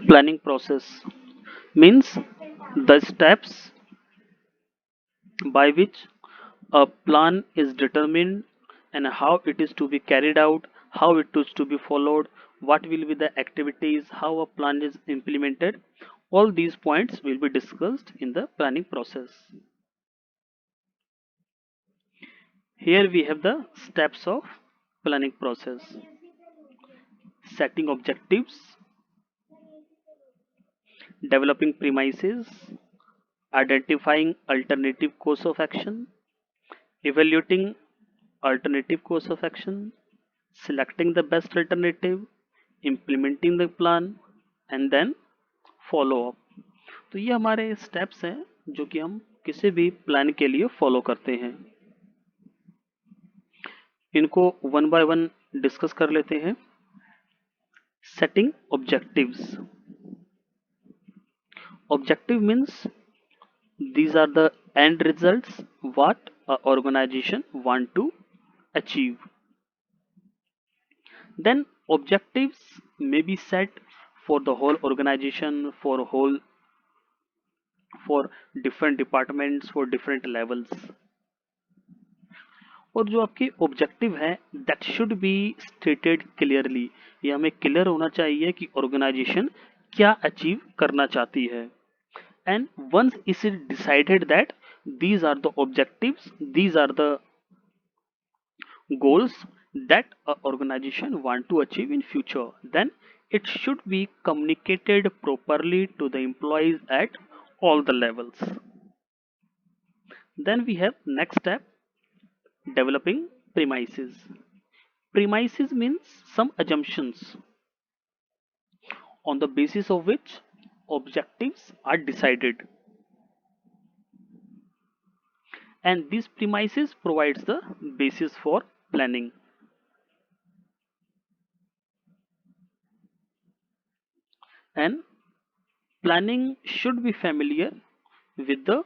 Planning process means the steps by which a plan is determined and how it is to be carried out, how it is to be followed, what will be the activities, how a plan is implemented. All these points will be discussed in the planning process. Here we have the steps of planning process: setting objectives, developing premises, identifying alternative course of action, evaluating alternative course of action, selecting the best alternative, implementing the plan and then follow up. तो ये हमारे steps हैं जो कि हम किसी भी plan के लिए फॉलो करते हैं. इनको वन बाय वन डिस्कस कर लेते हैं. Setting objectives. Objective means these are the end results what a organization want to achieve. Then objectives may be set for the whole organization, for different departments, for different levels. और जो आपके objective है that should be stated clearly. ये हमें clear होना चाहिए कि organisation क्या अचीव करना चाहती है. And once it is decided that these are the objectives, these are the goals that a organization want to achieve in future, then it should be communicated properly to the employees at all the levels. Then we have next step, developing premises. Premises means some assumptions on the basis of which objectives are decided, and these premises provides the basis for planning. And planning should be familiar with the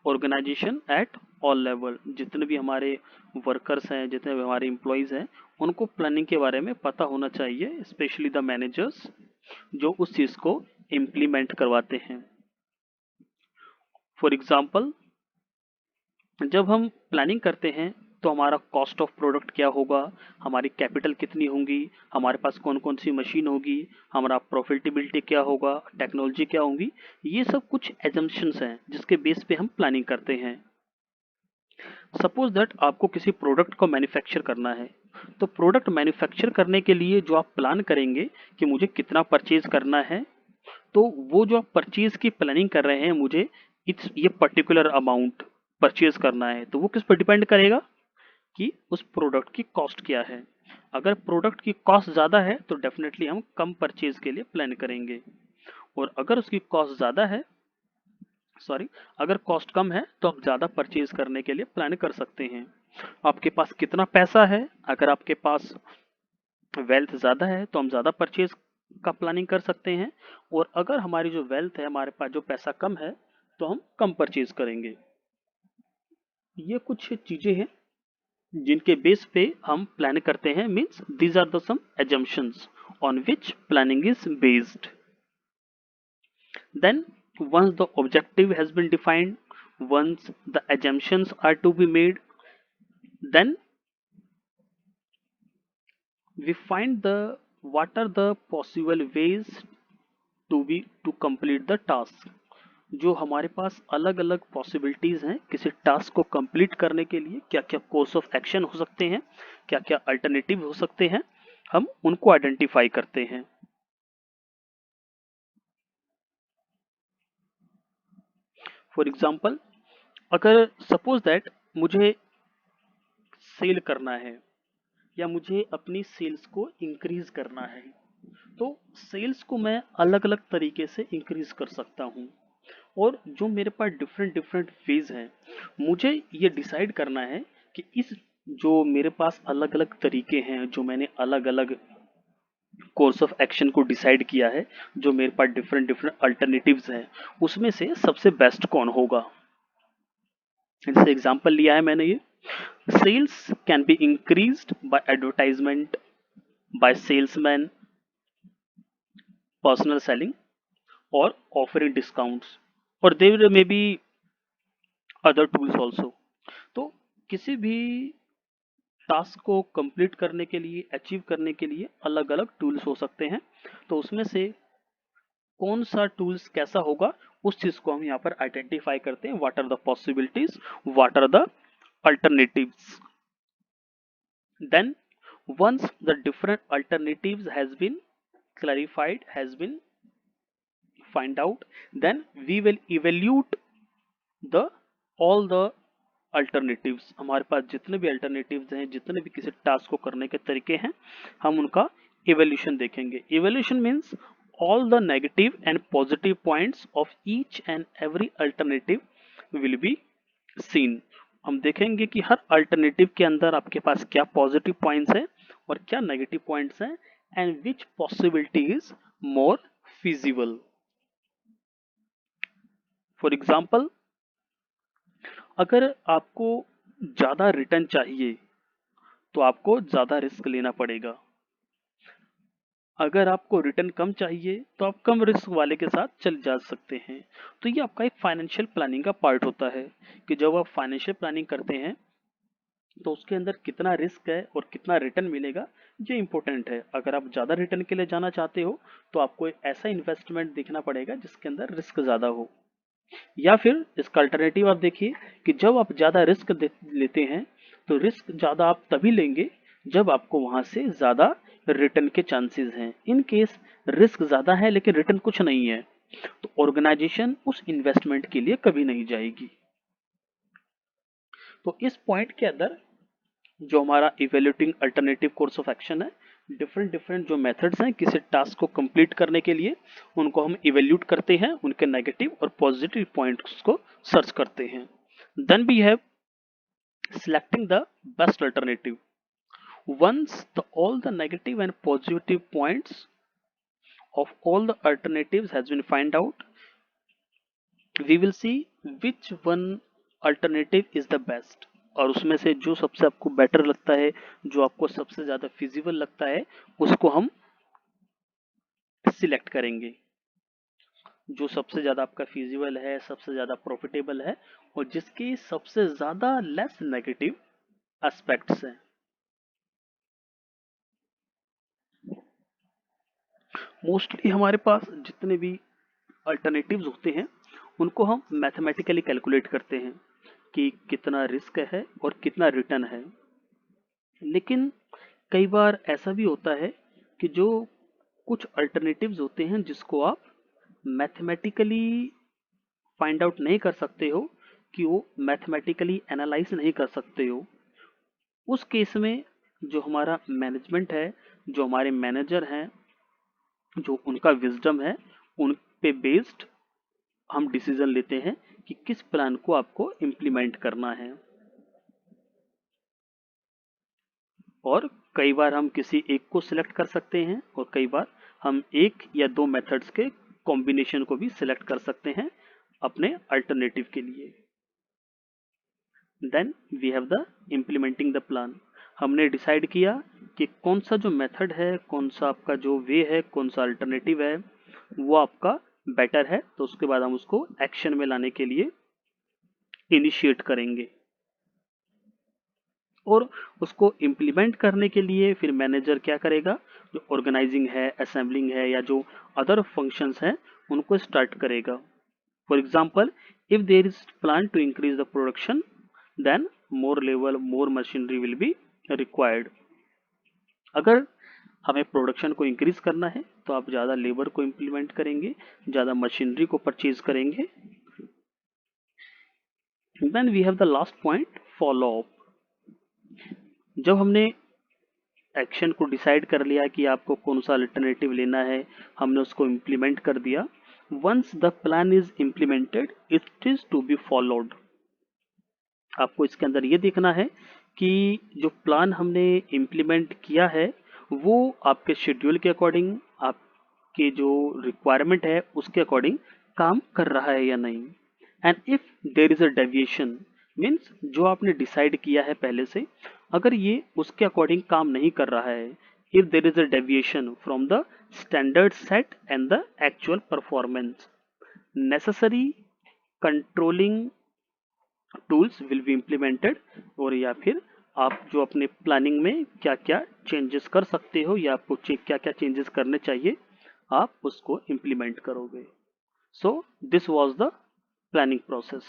organization at all level. जितने भी हमारे workers हैं, जितने भी हमारे employees हैं, उनको planning के बारे में पता होना चाहिए, स्पेशली द मैनेजर्स जो उस चीज को इम्प्लीमेंट करवाते हैं. फॉर एग्जाम्पल, जब हम प्लानिंग करते हैं तो हमारा कॉस्ट ऑफ प्रोडक्ट क्या होगा, हमारी कैपिटल कितनी होंगी, हमारे पास कौन कौन सी मशीन होगी, हमारा प्रॉफिटेबिलिटी क्या होगा, टेक्नोलॉजी क्या होंगी, ये सब कुछ एजम्पशंस हैं जिसके बेस पे हम प्लानिंग करते हैं. सपोज दैट आपको किसी प्रोडक्ट को मैन्युफैक्चर करना है, तो प्रोडक्ट मैन्युफैक्चर करने के लिए जो आप प्लान करेंगे कि मुझे कितना परचेज करना है, तो वो जो आप परचेज की प्लानिंग कर रहे हैं, मुझे ये पर्टिकुलर अमाउंट परचेज करना है, तो वो किस पर डिपेंड करेगा कि उस प्रोडक्ट की कॉस्ट क्या है. अगर प्रोडक्ट की कॉस्ट ज़्यादा है तो डेफिनेटली हम कम परचेज के लिए प्लान करेंगे, और अगर उसकी कॉस्ट ज़्यादा है, सॉरी, अगर कॉस्ट कम है तो आप ज़्यादा परचेज करने के लिए प्लान कर सकते हैं. आपके पास कितना पैसा है, अगर आपके पास वेल्थ ज़्यादा है तो हम ज़्यादा परचेज का प्लानिंग कर सकते हैं, और अगर हमारी जो वेल्थ है, हमारे पास जो पैसा कम है, तो हम कम परचेज करेंगे. ये कुछ चीज़ें हैं जिनके बेस पे हम प्लान करते हैं. Means these are the some assumptions on which planning is based. Then once the objective has been defined, once the assumptions are to be made, then we find the what are the possible ways to complete the task. जो हमारे पास अलग अलग possibilities हैं किसी task को complete करने के लिए, क्या क्या कोर्स ऑफ एक्शन हो सकते हैं, क्या क्या अल्टरनेटिव हो सकते हैं, हम उनको आइडेंटिफाई करते हैं. फॉर एग्जाम्पल, अगर सपोज दैट मुझे सेल करना है या मुझे अपनी सेल्स को इंक्रीज करना है, तो सेल्स को मैं अलग अलग तरीके से इंक्रीज कर सकता हूँ, और जो मेरे पास डिफरेंट डिफरेंट फेज हैं, मुझे ये डिसाइड करना है कि इस जो मेरे पास अलग अलग तरीके हैं, जो मैंने अलग अलग कोर्स ऑफ एक्शन को डिसाइड किया है, जो मेरे पास डिफरेंट डिफरेंट अल्टरनेटिव्स हैं, उसमें से सबसे बेस्ट कौन होगा. जैसे एग्जांपल लिया है मैंने, ये cells can be increased by advertisement, by salesman, personal selling, or offering discounts, or there may be other tools also. तो किसी भी टास्क को कंप्लीट करने के लिए, अचीव करने के लिए अलग अलग टूल्स हो सकते हैं। तो उसमें से कौन सा टूल्स कैसा होगा, उस चीज को हम यहाँ पर आइडेंटिफाई करते हैं। What are the possibilities, what are the alternatives. Then once the different alternatives has been clarified, has been find out, then we will evaluate the all the alternatives. हमारे पास जितने भी अल्टरनेटिव्स हैं, जितने भी किसी टास्क को करने के तरीके हैं, हम उनका इवोल्यूशन देखेंगे। Evolution means all the negative and positive points of each and every alternative will be seen. हम देखेंगे कि हर अल्टरनेटिव के अंदर आपके पास क्या पॉजिटिव पॉइंट्स हैं और क्या नेगेटिव पॉइंट्स हैं, and which possibility is more feasible. For example, अगर आपको ज्यादा रिटर्न चाहिए तो आपको ज्यादा रिस्क लेना पड़ेगा। अगर आपको रिटर्न कम चाहिए तो आप कम रिस्क वाले के साथ चल जा सकते हैं। तो ये आपका एक फाइनेंशियल प्लानिंग का पार्ट होता है कि जब आप फाइनेंशियल प्लानिंग करते हैं तो उसके अंदर कितना रिस्क है और कितना रिटर्न मिलेगा, ये इंपॉर्टेंट है। अगर आप ज्यादा रिटर्न के लिए जाना चाहते हो तो आपको एक ऐसा इन्वेस्टमेंट देखना पड़ेगा जिसके अंदर रिस्क ज्यादा हो। या फिर इसका अल्टरनेटिव आप देखिए कि जब आप ज्यादा रिस्क लेते हैं तो रिस्क ज्यादा आप तभी लेंगे जब आपको वहां से ज्यादा रिटर्न के चांसेस हैं। इन केस रिस्क ज्यादा है लेकिन रिटर्न कुछ नहीं है, तो ऑर्गेनाइजेशन उस इन्वेस्टमेंट के लिए कभी नहीं जाएगी। तो इस पॉइंट के अंदर जो हमारा evaluating alternative course of action है, डिफरेंट डिफरेंट जो मेथड्स हैं किसी टास्क को कंप्लीट करने के लिए, उनको हम इवेल्यूट करते हैं, उनके नेगेटिव और पॉजिटिव पॉइंट्स को सर्च करते हैं। Then we have selecting the best alternative. Once all the negative and positive points of all the alternatives has been find out, we will see which one alternative is the best, और उसमें से जो सबसे आपको better लगता है, जो आपको सबसे ज्यादा फिजिबल लगता है, उसको हम सिलेक्ट करेंगे। जो सबसे ज्यादा आपका फिजिबल है, सबसे ज्यादा प्रॉफिटेबल है, और जिसकी सबसे ज्यादा लेस नेगेटिव एस्पेक्ट्स हैं। मोस्टली हमारे पास जितने भी अल्टरनेटिव्स होते हैं उनको हम मैथमेटिकली कैलकुलेट करते हैं कि कितना रिस्क है और कितना रिटर्न है। लेकिन कई बार ऐसा भी होता है कि जो कुछ अल्टरनेटिव्स होते हैं जिसको आप मैथमेटिकली फाइंड आउट नहीं कर सकते हो, कि वो मैथमेटिकली एनालाइज नहीं कर सकते हो, उस केस में जो हमारा मैनेजमेंट है, जो हमारे मैनेजर हैं, जो उनका विजडम है, उन पे बेस्ड हम डिसीजन लेते हैं कि किस प्लान को आपको इम्प्लीमेंट करना है। और कई बार हम किसी एक को सिलेक्ट कर सकते हैं और कई बार हम एक या दो मेथड्स के कॉम्बिनेशन को भी सिलेक्ट कर सकते हैं अपने अल्टरनेटिव के लिए। Then we have the implementing the plan. हमने डिसाइड किया कि कौन सा जो मेथड है, कौन सा आपका जो वे है, कौन सा अल्टरनेटिव है वो आपका बेटर है, तो उसके बाद हम उसको एक्शन में लाने के लिए इनिशिएट करेंगे। और उसको इम्प्लीमेंट करने के लिए फिर मैनेजर क्या करेगा, जो ऑर्गेनाइजिंग है, असेंबलिंग है, या जो अदर फंक्शंस हैं उनको स्टार्ट करेगा। For example, if there is plan to increase the production, then more level, more machinery will be required. अगर हमें प्रोडक्शन को इंक्रीज करना है तो आप ज्यादा लेबर को इम्प्लीमेंट करेंगे, ज्यादा मशीनरी को परचेज करेंगे। Then we have the last point, follow up. जब हमने एक्शन को डिसाइड कर लिया कि आपको कौन सा अल्टरनेटिव लेना है, हमने उसको इम्प्लीमेंट कर दिया, once the plan is implemented it is to be followed. आपको इसके अंदर ये देखना है कि जो प्लान हमने इम्प्लीमेंट किया है वो आपके शेड्यूल के अकॉर्डिंग, आपके जो रिक्वायरमेंट है उसके अकॉर्डिंग काम कर रहा है या नहीं। And if there is a deviation, means जो आपने डिसाइड किया है पहले से, अगर ये उसके अकॉर्डिंग काम नहीं कर रहा है, if there is a deviation from the standard set and the actual performance. Necessary controlling tools will be implemented, और या फिर आप जो अपने प्लानिंग में क्या क्या चेंजेस कर सकते हो या आपको क्या क्या चेंजेस करने चाहिए आप उसको इम्प्लीमेंट करोगे. So this was the planning process.